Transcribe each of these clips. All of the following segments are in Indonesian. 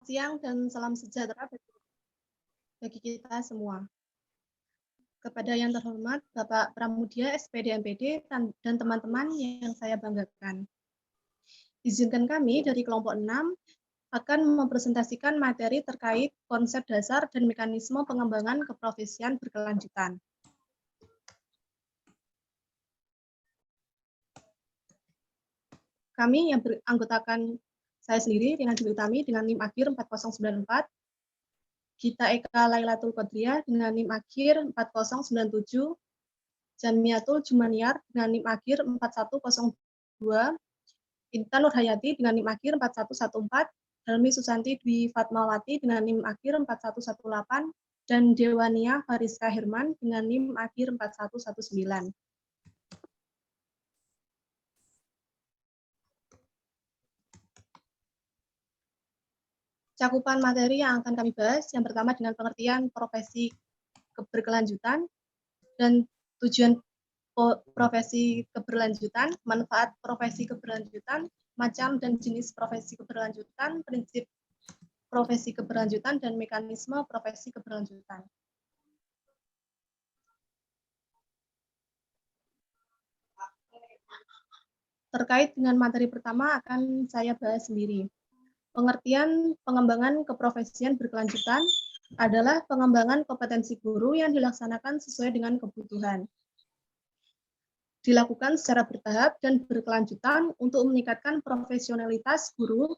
siang dan salam sejahtera bagi kita semua. Kepada yang terhormat Bapak Pramudia SPD MPD dan teman-teman yang saya banggakan. Izinkan kami dari kelompok 6 akan mempresentasikan materi terkait konsep dasar dan mekanisme pengembangan keprofesian berkelanjutan. Kami yang beranggotakan saya sendiri, Rina Dwi Utami dengan NIM akhir 4094, Gita Eka Lailatul Qadriah dengan NIM akhir 4097, Jamiatul Jumaniar dengan NIM akhir 4102, Intan Nurhayati dengan NIM akhir 4114, Helmi Susanti Dwi Fatmawati dengan NIM akhir 4118, dan Dewania Fariska Herman dengan NIM akhir 4119. Cakupan materi yang akan kami bahas, yang pertama dengan pengertian profesi keberkelanjutan dan tujuan profesi keberlanjutan, manfaat profesi keberlanjutan, macam dan jenis profesi keberlanjutan, prinsip profesi keberlanjutan, dan mekanisme profesi keberlanjutan. Terkait dengan materi pertama akan saya bahas sendiri. Pengertian pengembangan keprofesian berkelanjutan adalah pengembangan kompetensi guru yang dilaksanakan sesuai dengan kebutuhan. Dilakukan secara bertahap dan berkelanjutan untuk meningkatkan profesionalitas guru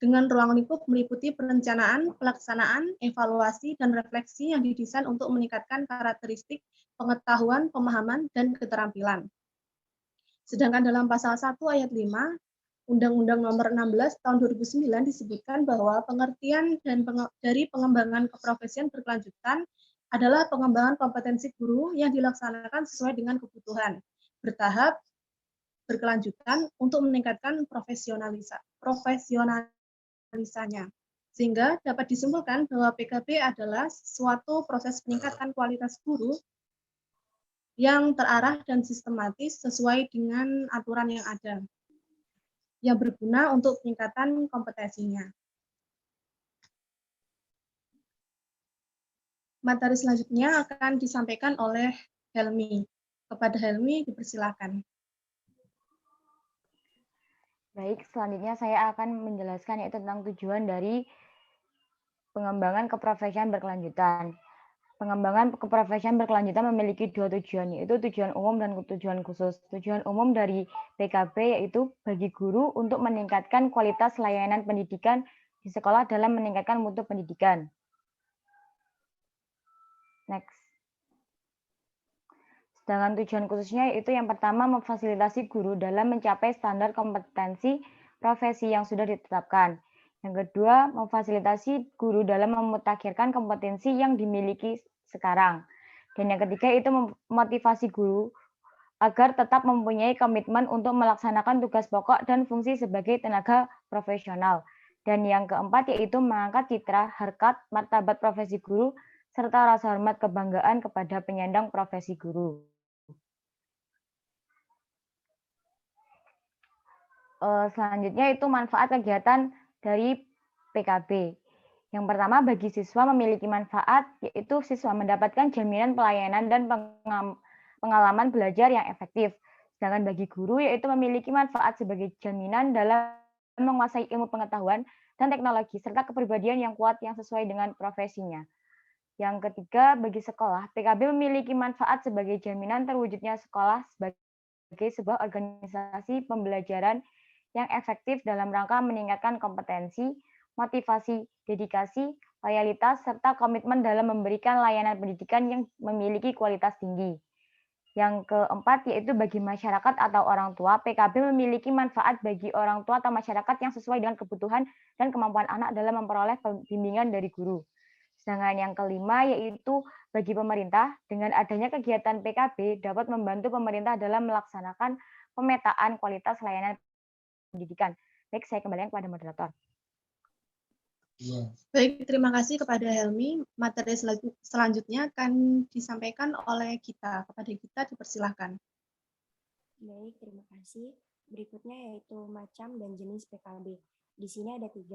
dengan ruang lingkup meliputi perencanaan, pelaksanaan, evaluasi, dan refleksi yang didesain untuk meningkatkan karakteristik pengetahuan, pemahaman, dan keterampilan. Sedangkan dalam pasal 1 ayat 5, Undang-Undang Nomor 16 Tahun 2009 disebutkan bahwa pengertian dari pengembangan keprofesian berkelanjutan adalah pengembangan kompetensi guru yang dilaksanakan sesuai dengan kebutuhan, bertahap, berkelanjutan untuk meningkatkan profesionalisanya. Sehingga dapat disimpulkan bahwa PKB adalah suatu proses peningkatan kualitas guru yang terarah dan sistematis sesuai dengan aturan yang ada, yang berguna untuk peningkatan kompetensinya. Materi selanjutnya akan disampaikan oleh Helmi. Kepada Helmi, dipersilakan. Baik, selanjutnya saya akan menjelaskan yaitu tentang tujuan dari pengembangan keprofesian berkelanjutan. Pengembangan keprofesian berkelanjutan memiliki dua tujuan, yaitu tujuan umum dan tujuan khusus. Tujuan umum dari PKB yaitu bagi guru untuk meningkatkan kualitas layanan pendidikan di sekolah dalam meningkatkan mutu pendidikan. Next. Sedangkan tujuan khususnya yaitu yang pertama memfasilitasi guru dalam mencapai standar kompetensi profesi yang sudah ditetapkan. Yang kedua, memfasilitasi guru dalam memutakhirkan kompetensi yang dimiliki sekarang. Dan yang ketiga itu memotivasi guru agar tetap mempunyai komitmen untuk melaksanakan tugas pokok dan fungsi sebagai tenaga profesional. Dan yang keempat yaitu mengangkat citra, harkat, martabat profesi guru, serta rasa hormat kebanggaan kepada penyandang profesi guru. Selanjutnya itu manfaat kegiatan dari PKB. Yang pertama bagi siswa memiliki manfaat yaitu siswa mendapatkan jaminan pelayanan dan pengalaman belajar yang efektif. Sedangkan bagi guru yaitu memiliki manfaat sebagai jaminan dalam menguasai ilmu pengetahuan dan teknologi serta kepribadian yang kuat yang sesuai dengan profesinya. Yang ketiga bagi sekolah, PKB memiliki manfaat sebagai jaminan terwujudnya sekolah sebagai sebuah organisasi pembelajaran yang efektif dalam rangka meningkatkan kompetensi, motivasi, dedikasi, loyalitas, serta komitmen dalam memberikan layanan pendidikan yang memiliki kualitas tinggi. Yang keempat yaitu bagi masyarakat atau orang tua, PKB memiliki manfaat bagi orang tua atau masyarakat yang sesuai dengan kebutuhan dan kemampuan anak dalam memperoleh bimbingan dari guru. Sedangkan yang kelima yaitu bagi pemerintah, dengan adanya kegiatan PKB dapat membantu pemerintah dalam melaksanakan pemetaan kualitas layanan pendidikan. Baik, saya kembalikan kepada moderator. Baik, terima kasih kepada Helmi. Materi selanjutnya akan disampaikan oleh Gita. Kepada Gita, dipersilahkan. Baik, terima kasih. Berikutnya yaitu macam dan jenis PKB. Di sini ada 3,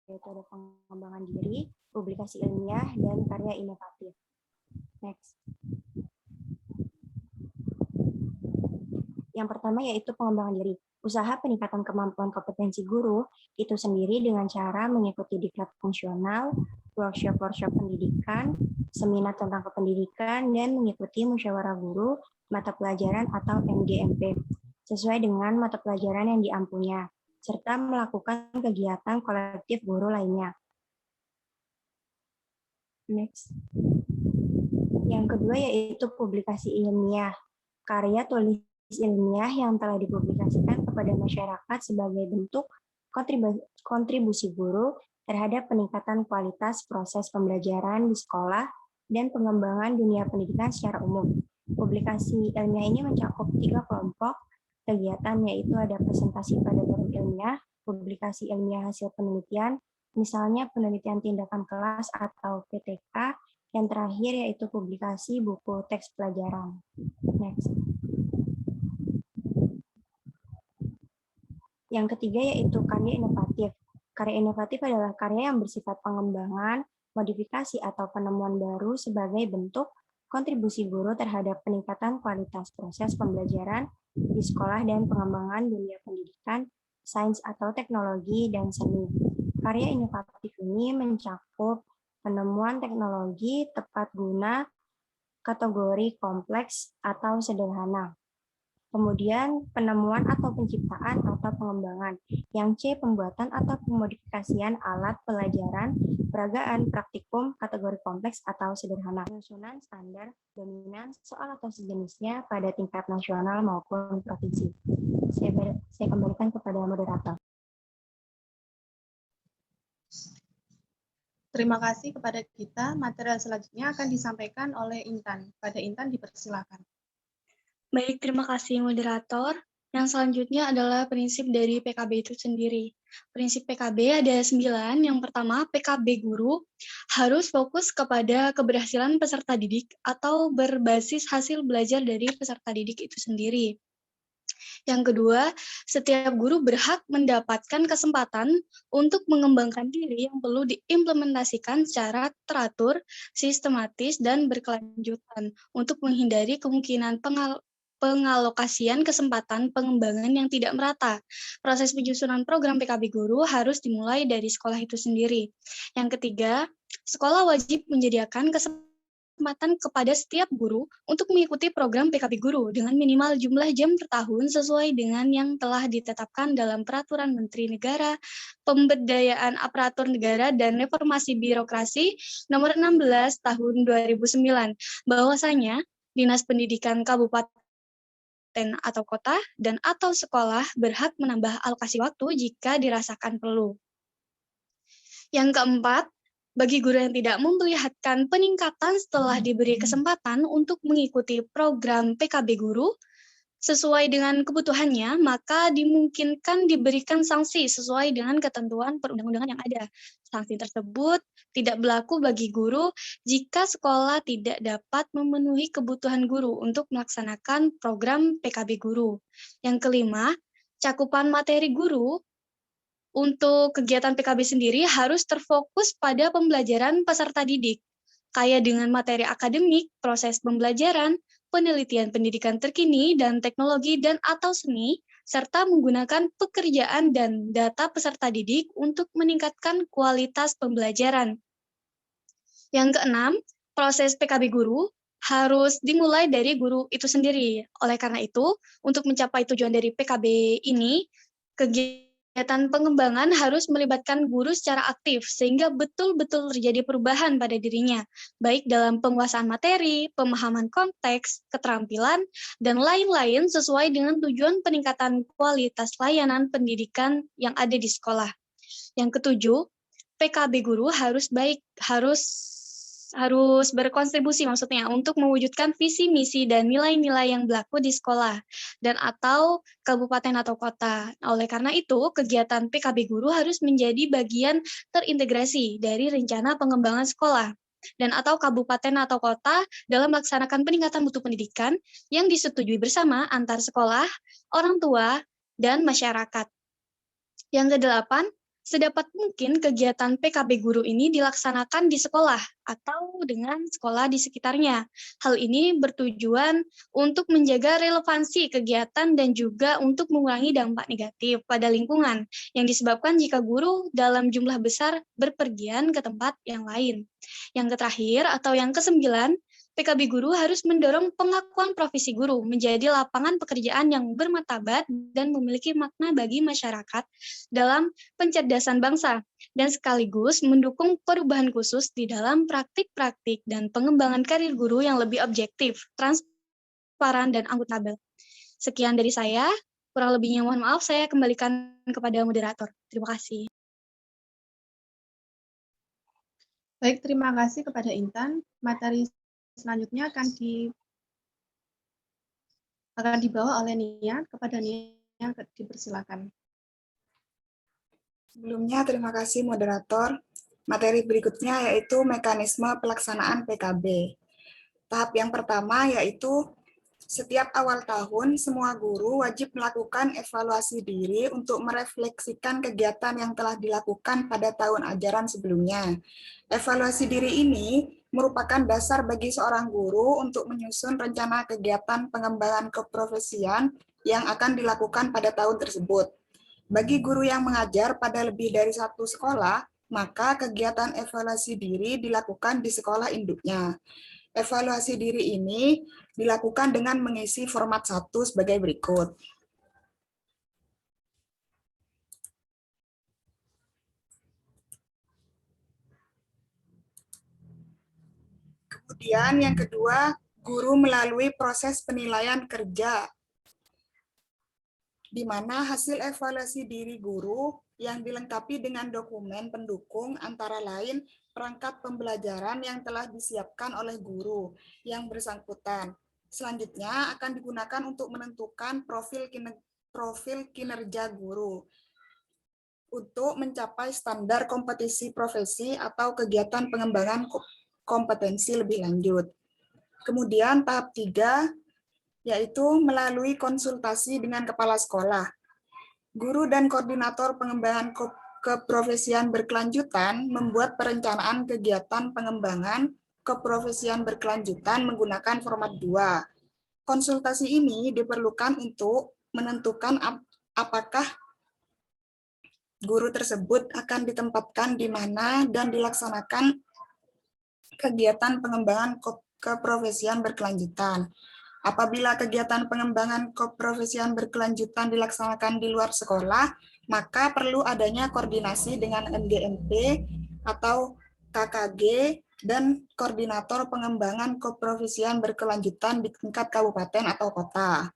yaitu ada pengembangan diri, publikasi ilmiah, dan karya inovatif. Next. Yang pertama yaitu pengembangan diri. Usaha peningkatan kemampuan kompetensi guru itu sendiri dengan cara mengikuti diklat fungsional, workshop-workshop pendidikan, seminar tentang kependidikan, dan mengikuti musyawarah guru, mata pelajaran atau MGMP, sesuai dengan mata pelajaran yang diampunya, serta melakukan kegiatan kolektif guru lainnya. Next. Yang kedua yaitu publikasi ilmiah. Karya tulis ilmiah yang telah dipublikasikan kepada masyarakat sebagai bentuk kontribusi guru terhadap peningkatan kualitas proses pembelajaran di sekolah dan pengembangan dunia pendidikan secara umum. Publikasi ilmiah ini mencakup 3 kelompok kegiatan, yaitu ada presentasi pada forum ilmiah, publikasi ilmiah hasil penelitian, misalnya penelitian tindakan kelas atau PTK, yang terakhir yaitu publikasi buku teks pelajaran. Next. Yang ketiga yaitu karya inovatif. Karya inovatif adalah karya yang bersifat pengembangan, modifikasi, atau penemuan baru sebagai bentuk kontribusi guru terhadap peningkatan kualitas proses pembelajaran di sekolah dan pengembangan dunia pendidikan, sains atau teknologi, dan seni. Karya inovatif ini mencakup penemuan teknologi tepat guna, kategori kompleks atau sederhana. Kemudian penemuan atau penciptaan atau pengembangan. Yang C, pembuatan atau pemodifikasian alat pelajaran, peragaan, praktikum, kategori kompleks atau sederhana. Penyusunan standar, dominan, soal atau sejenisnya pada tingkat nasional maupun provinsi. Saya kembalikan kepada moderator. Terima kasih kepada kita. Material selanjutnya akan disampaikan oleh Intan. Pada Intan dipersilakan. Baik, terima kasih moderator. Yang selanjutnya adalah prinsip dari PKB itu sendiri. Prinsip PKB ada 9. Yang pertama, PKB guru harus fokus kepada keberhasilan peserta didik atau berbasis hasil belajar dari peserta didik itu sendiri. Yang kedua, setiap guru berhak mendapatkan kesempatan untuk mengembangkan diri yang perlu diimplementasikan secara teratur, sistematis, dan berkelanjutan untuk menghindari kemungkinan pengalokasian kesempatan pengembangan yang tidak merata. Proses penyusunan program PKB guru harus dimulai dari sekolah itu sendiri. Yang ketiga, sekolah wajib menyediakan kesempatan kepada setiap guru untuk mengikuti program PKB guru dengan minimal jumlah jam per tahun sesuai dengan yang telah ditetapkan dalam Peraturan Menteri Negara Pemberdayaan Aparatur Negara dan Reformasi Birokrasi Nomor 16 Tahun 2009. Bahwasanya Dinas Pendidikan Kabupaten atau kota dan atau sekolah berhak menambah alokasi waktu jika dirasakan perlu. Yang keempat, bagi guru yang tidak memperlihatkan peningkatan setelah diberi kesempatan untuk mengikuti program PKB guru sesuai dengan kebutuhannya, maka dimungkinkan diberikan sanksi sesuai dengan ketentuan perundang-undangan yang ada. Sanksi tersebut tidak berlaku bagi guru jika sekolah tidak dapat memenuhi kebutuhan guru untuk melaksanakan program PKB guru. Yang kelima, cakupan materi guru untuk kegiatan PKB sendiri harus terfokus pada pembelajaran peserta didik, kaya dengan materi akademik, proses pembelajaran, penelitian pendidikan terkini dan teknologi dan atau seni, serta menggunakan pekerjaan dan data peserta didik untuk meningkatkan kualitas pembelajaran. Yang keenam, proses PKB guru harus dimulai dari guru itu sendiri. Oleh karena itu, untuk mencapai tujuan dari PKB ini, kegiatan pengembangan harus melibatkan guru secara aktif sehingga betul-betul terjadi perubahan pada dirinya, baik dalam penguasaan materi, pemahaman konteks, keterampilan, dan lain-lain sesuai dengan tujuan peningkatan kualitas layanan pendidikan yang ada di sekolah. Yang ketujuh, PKB guru harus berkontribusi maksudnya untuk mewujudkan visi, misi, dan nilai-nilai yang berlaku di sekolah dan atau kabupaten atau kota. Oleh karena itu, kegiatan PKB guru harus menjadi bagian terintegrasi dari rencana pengembangan sekolah dan atau kabupaten atau kota dalam melaksanakan peningkatan mutu pendidikan yang disetujui bersama antar sekolah, orang tua, dan masyarakat. Yang kedelapan, Sedapat mungkin kegiatan PKB guru ini dilaksanakan di sekolah atau dengan sekolah di sekitarnya. Hal ini bertujuan untuk menjaga relevansi kegiatan dan juga untuk mengurangi dampak negatif pada lingkungan yang disebabkan jika guru dalam jumlah besar berpergian ke tempat yang lain. Yang terakhir atau yang kesembilan, PKB guru harus mendorong pengakuan profesi guru menjadi lapangan pekerjaan yang bermartabat dan memiliki makna bagi masyarakat dalam pencerdasan bangsa, dan sekaligus mendukung perubahan khusus di dalam praktik-praktik dan pengembangan karir guru yang lebih objektif, transparan, dan akuntabel. Sekian dari saya, kurang lebihnya mohon maaf, saya kembalikan kepada moderator. Terima kasih. Baik, terima kasih kepada Intan. Materi selanjutnya akan dibawa oleh Nia. Kepada Nia dipersilakan. Sebelumnya, terima kasih moderator. Materi berikutnya yaitu mekanisme pelaksanaan PKB. Tahap yang pertama yaitu setiap awal tahun, semua guru wajib melakukan evaluasi diri untuk merefleksikan kegiatan yang telah dilakukan pada tahun ajaran sebelumnya. Evaluasi diri ini merupakan dasar bagi seorang guru untuk menyusun rencana kegiatan pengembangan keprofesian yang akan dilakukan pada tahun tersebut. Bagi guru yang mengajar pada lebih dari satu sekolah, maka kegiatan evaluasi diri dilakukan di sekolah induknya. Evaluasi diri ini dilakukan dengan mengisi format 1 sebagai berikut. Kemudian yang kedua, guru melalui proses penilaian kerja, di mana hasil evaluasi diri guru yang dilengkapi dengan dokumen pendukung antara lain perangkat pembelajaran yang telah disiapkan oleh guru yang bersangkutan. Selanjutnya akan digunakan untuk menentukan profil kinerja guru untuk mencapai standar kompetisi profesi atau kegiatan pengembangan kompetensi lebih lanjut. Kemudian tahap 3 yaitu melalui konsultasi dengan kepala sekolah. Guru dan koordinator pengembangan keprofesian berkelanjutan membuat perencanaan kegiatan pengembangan keprofesian berkelanjutan menggunakan format 2. Konsultasi ini diperlukan untuk menentukan apakah guru tersebut akan ditempatkan di mana dan dilaksanakan kegiatan pengembangan keprofesian berkelanjutan. Apabila kegiatan pengembangan keprofesian berkelanjutan dilaksanakan di luar sekolah, maka perlu adanya koordinasi dengan NGMP atau KKG dan koordinator pengembangan keprofesian berkelanjutan di tingkat kabupaten atau kota.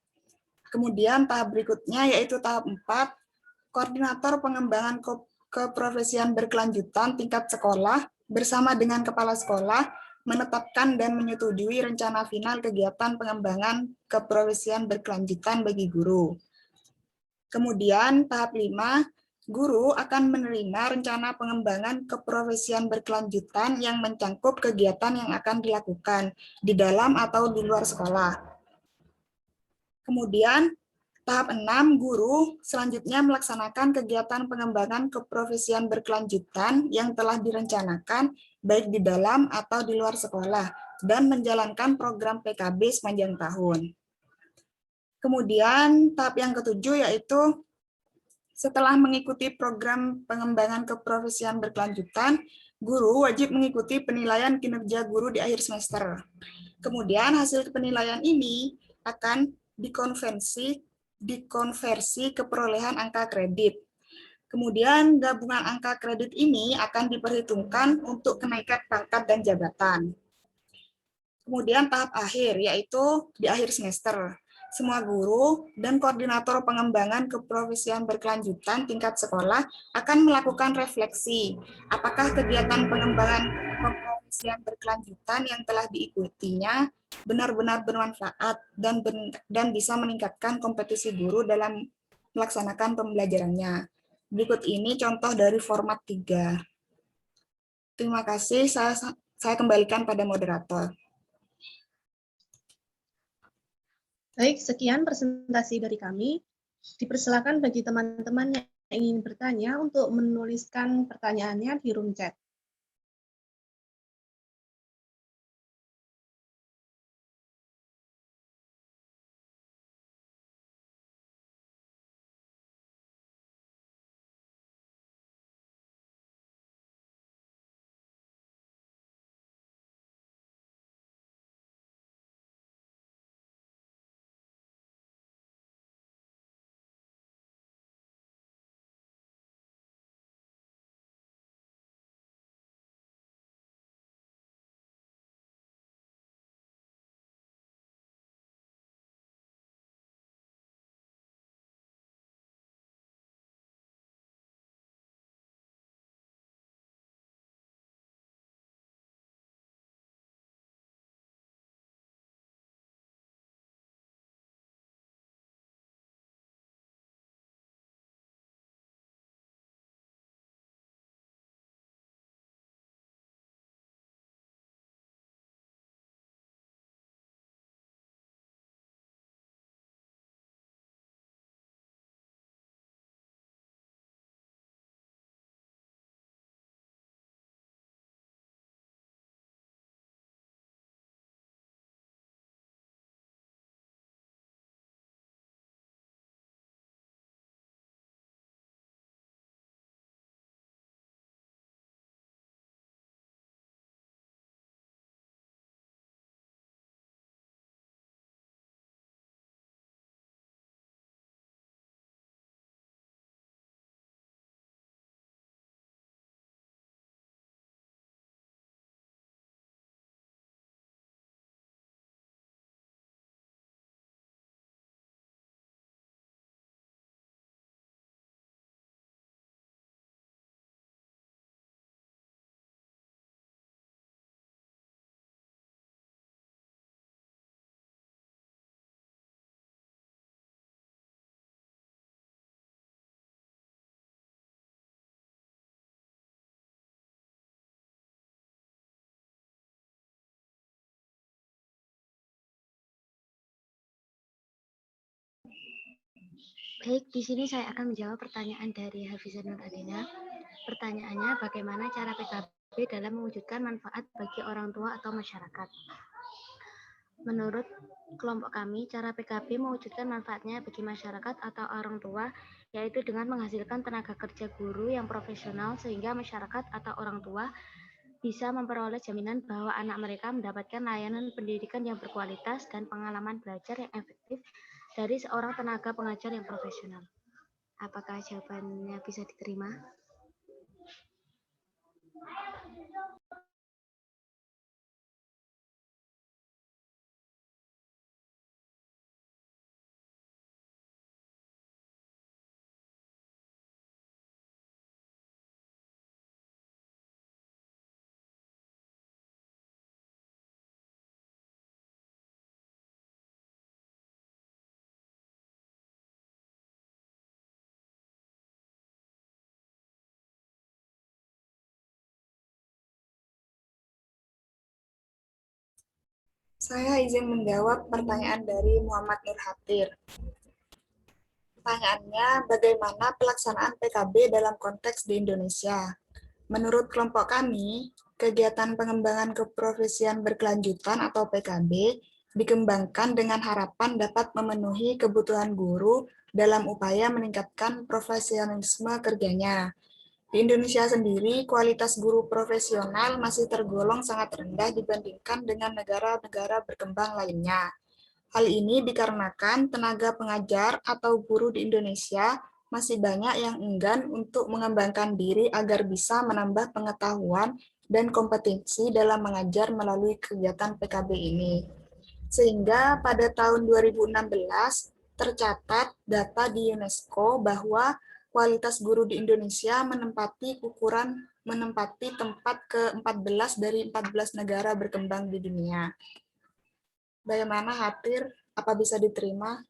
Kemudian tahap berikutnya yaitu tahap 4, koordinator pengembangan keprofesian berkelanjutan tingkat sekolah bersama dengan kepala sekolah menetapkan dan menyetujui rencana final kegiatan pengembangan keprofesian berkelanjutan bagi guru. Kemudian tahap 5, guru akan menerima rencana pengembangan keprofesian berkelanjutan yang mencangkup kegiatan yang akan dilakukan di dalam atau di luar sekolah. Kemudian tahap 6, guru selanjutnya melaksanakan kegiatan pengembangan keprofesian berkelanjutan yang telah direncanakan baik di dalam atau di luar sekolah, dan menjalankan program PKB sepanjang tahun. Kemudian tahap yang ketujuh yaitu setelah mengikuti program pengembangan keprofesian berkelanjutan, guru wajib mengikuti penilaian kinerja guru di akhir semester. Kemudian hasil penilaian ini akan dikonversi ke perolehan angka kredit. Kemudian gabungan angka kredit ini akan diperhitungkan untuk kenaikan pangkat dan jabatan. Kemudian tahap akhir, yaitu di akhir semester. Semua guru dan koordinator pengembangan keprofesian berkelanjutan tingkat sekolah akan melakukan refleksi. Apakah kegiatan pengembangan keprofesian berkelanjutan yang telah diikutinya benar-benar bermanfaat dan bisa meningkatkan kompetisi guru dalam melaksanakan pembelajarannya. Berikut ini contoh dari format 3. Terima kasih, saya kembalikan pada moderator. Baik, sekian presentasi dari kami. Dipersilakan bagi teman-teman ingin bertanya untuk menuliskan pertanyaannya di room chat. Baik, di sini saya akan menjawab pertanyaan dari Hafizah Nur Adina. Pertanyaannya, bagaimana cara PKB dalam mewujudkan manfaat bagi orang tua atau masyarakat? Menurut kelompok kami, cara PKB mewujudkan manfaatnya bagi masyarakat atau orang tua, yaitu dengan menghasilkan tenaga kerja guru yang profesional sehingga masyarakat atau orang tua bisa memperoleh jaminan bahwa anak mereka mendapatkan layanan pendidikan yang berkualitas dan pengalaman belajar yang efektif dari seorang tenaga pengajar yang profesional. Apakah jawabannya bisa diterima? Saya izin menjawab pertanyaan dari Muhammad Nur Hatir. Pertanyaannya, bagaimana pelaksanaan PKB dalam konteks di Indonesia? Menurut kelompok kami, kegiatan pengembangan keprofesian berkelanjutan atau PKB dikembangkan dengan harapan dapat memenuhi kebutuhan guru dalam upaya meningkatkan profesionalisme kerjanya. Di Indonesia sendiri, kualitas guru profesional masih tergolong sangat rendah dibandingkan dengan negara-negara berkembang lainnya. Hal ini dikarenakan tenaga pengajar atau guru di Indonesia masih banyak yang enggan untuk mengembangkan diri agar bisa menambah pengetahuan dan kompetensi dalam mengajar melalui kegiatan PKB ini. Sehingga pada tahun 2016 tercatat data di UNESCO bahwa kualitas guru di Indonesia menempati tempat ke-14 dari 14 negara berkembang di dunia. Bagaimana Hatir? Apa bisa diterima?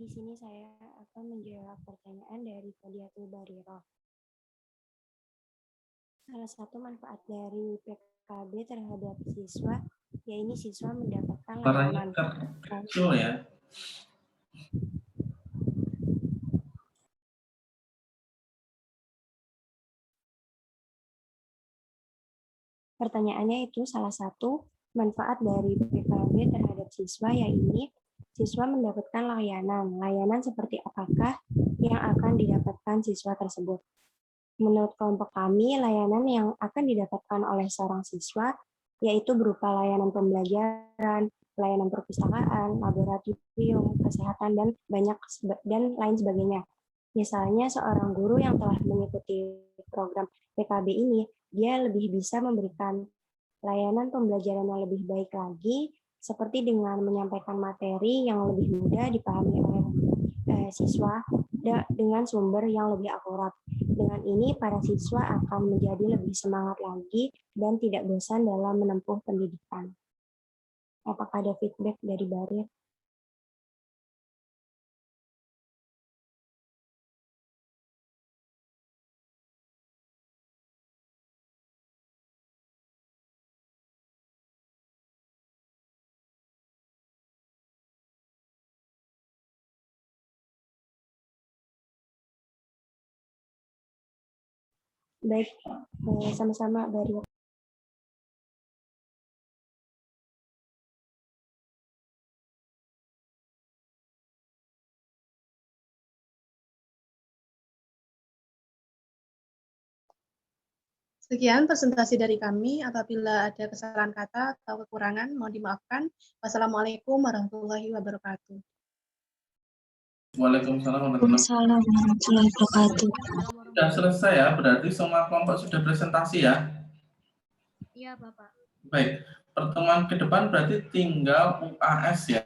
Di sini saya akan menjawab pertanyaan dari Fadiatul Barirah. Salah satu manfaat dari PKB terhadap siswa, yaitu siswa mendapatkan layanan. Kecil ya. Pertanyaannya itu salah satu manfaat dari PKB terhadap siswa, yaitu siswa mendapatkan layanan. Layanan seperti apakah yang akan didapatkan siswa tersebut? Menurut kelompok kami, layanan yang akan didapatkan oleh seorang siswa yaitu berupa layanan pembelajaran, layanan perpustakaan, laboratorium, kesehatan, dan lain sebagainya. Misalnya seorang guru yang telah mengikuti program PKB ini, dia lebih bisa memberikan layanan pembelajaran yang lebih baik lagi, seperti dengan menyampaikan materi yang lebih mudah dipahami oleh siswa dengan sumber yang lebih akurat. Dengan ini, para siswa akan menjadi lebih semangat lagi dan tidak bosan dalam menempuh pendidikan. Apakah ada feedback dari Barir? Baik, sama-sama Barir. Sekian presentasi dari kami. Apabila ada kesalahan kata atau kekurangan, mohon dimaafkan. Wassalamualaikum warahmatullahi wabarakatuh. Waalaikumsalam warahmatullahi wabarakatuh. Sudah selesai ya, berarti semua kelompok sudah presentasi ya? Iya, Bapak. Baik, pertemuan ke depan berarti tinggal UAS ya.